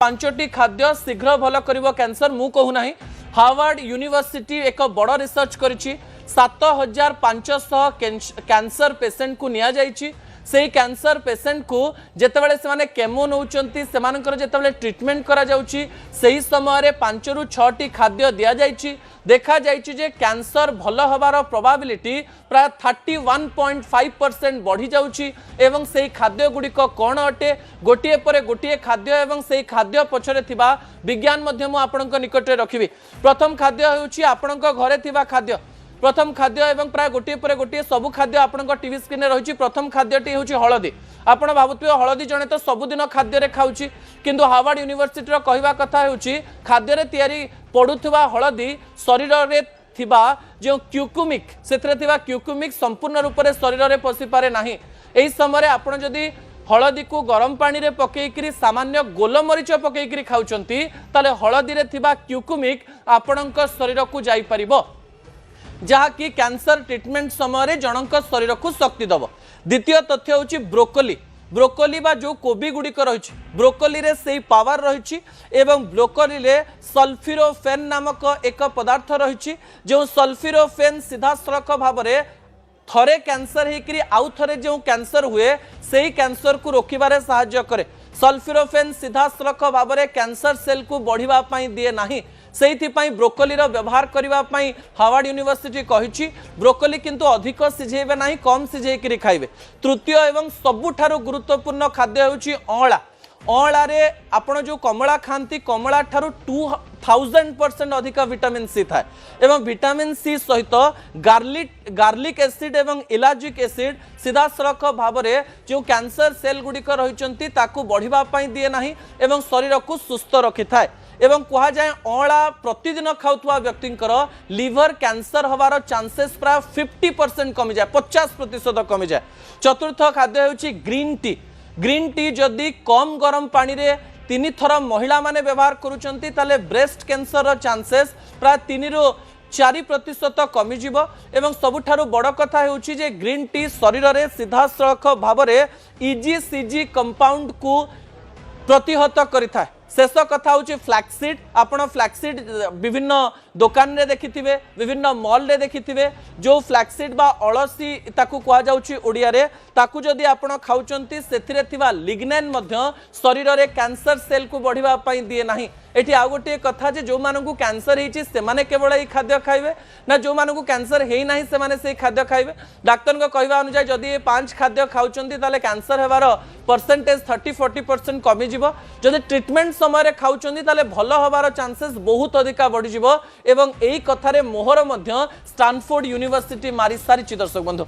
पांचटी खाद्य शीघ्र भल कर कैंसर मु कहूना हार्वर्ड यूनिवर्सिटी एक बड़ रिसर्च करिछि 7500 कैंसर पेशेंट को निया जाइछि से कैंसर पेशेंट को जितेबाला से केमो नौचंती जितेबाला ट्रीटमेंट करा जाउछि सही समय 5 ରୁ 6टी खाद्य दिया जाइछि देखा जाइछि जे कैंसर भल हबार प्रोबेबिलिटी प्राय 31.5% बढ़ी जाउछि एवं सेही खाद्य गुड़िक कौन अटे गोटे पर गोटे खाद्य एवं सेही खाद्य पछरे थिबा विज्ञान मध्य मु आपनक निकटरे रखिबि। प्रथम खाद्य हेउछि आपनक घरे थिबा खाद्य प्रथम खाद्य एवं प्राय गोटे पर गोटे सबु खाद्य आपनक टीवी स्क्रीन रे रहिछि। प्रथम खाद्यटी हेउछि हळदी। आपण भाबुथिबे हळदी जणे तो सबुदिन खाद्य रे खाउछि किंतु हार्वर्ड यूनिवर्सिटी रो कहिबा कथा हेउछि खाद्य रे तयारी पडुथिबा हळदी शरीर रे थिबा जो क्यूकुमिक सेथरे थिबा क्यूकुमिक संपूर्ण रूप से शरीर रे पसि पारे नाही। एही समय आपण जदी हळदी को गरम पानी रे पकेइकरी सामान्य गोलमरीच पकेइकरी खाउचंती ताले हळदी रे थिबा क्यूकुमिक आपणक शरीर को जाई परिबो जहाँकि कैंसर ट्रीटमेंट समय जनक शरीर को शक्ति दब। द्वितीय तथ्य हूँ ब्रोकोली ब्रोकोली बा जो कोबी गुड़िक रही ब्रोकोली रे से पावर रही एवं ब्रोकोली रे सल्फिरोफेन नामक एक पदार्थ रही जो सल्फिरोफेन सीधा सड़क भाव में थरे कैंसर होकर आउ थे जो कैंसर हुए से ही कैंसर को रोकबार साहाय्य करे। सल्फिरोफेन सीधा सड़क भाव में कैंसर सेल को बढ़ावा दिए नहीं से ब्रोकोली व्यवहार करने हार्वर्ड यूनिवर्सिटी कही ब्रोकोली किंतु अधिक सिझेबे नहीं कम सिझेकरी खाइबे। तृतीय एवं सबुठारु गुरुत्वपूर्ण खाद्य होउछि अँला। अँला रे आपण जो कमला खाती कमला ठारू 2000% अधिक विटामिन सी थाए एवं विटामिन सी सहित गार्लिक एसिड एवं इलाजिक एसिड सीधा सड़क भाव में जो कैंसर सेल गुड़िक रही बढ़ावा दिए नहीं एवं शरीर को सुस्थ रखि थाए एवं कहा जाए अँला प्रतिदिन खाउथुवा व्यक्तिंकर लिवर कैंसर हबार चांसेस प्राय 50% कमी जाए 50% कमी जाए। चतुर्थ खाद्य होउछि ग्रीन टी। ग्रीन टी जदि कम गरम पानी रे 3 थर महिला माने व्यवहार करूचंती ताले ब्रेस्ट कैंसर चांसेस प्राय 3 ରୁ 4% कमी जीव एवं सबुठारु बड़ कथा हेउछि जे ग्रीन टी शरीर रे सीधा सड़क भाव में ईजीसीजी कंपाउंड को प्रतिहत करिथाय। शेष कथा हूँ फ्लैक्सीड। आपण फ्लैक्सीड विभिन्न दुकान रे देखिथिबे विभिन्न मॉल रे देखिथिबे जो फ्लैक्सीड बा अलसी ताकू कहा जाउछि ओडिया रे ताकू जदि आपण खाउचंती सेथिरे थिबा लिग्नाइन मध्य शरीर रे कैंसर सेल को बढ़िबा पई दिए नाही। एठी आ गोटे कथा जे जो मानकू कैंसर हेछि से माने केवल ई खाद्य खाइबे ना जो मानकू कैंसर हेई नाही से माने से खाद्य खाइबे। डाक्टर को कहवा अनुसार जदि ये 5 खाद्य खाउचंती ताले कैंसर हेबार परसेंटेज 30-40% कमी जीवो। जदि ट्रीटमेंट समय खाउचंती ताले भल हबार चांसेस बहुत अधिक बढ़ी जीवो एवं एई कथारे मोहर मध्य स्टैनफोर्ड यूनिवर्सिटी मारी सारी दर्शक बंधु।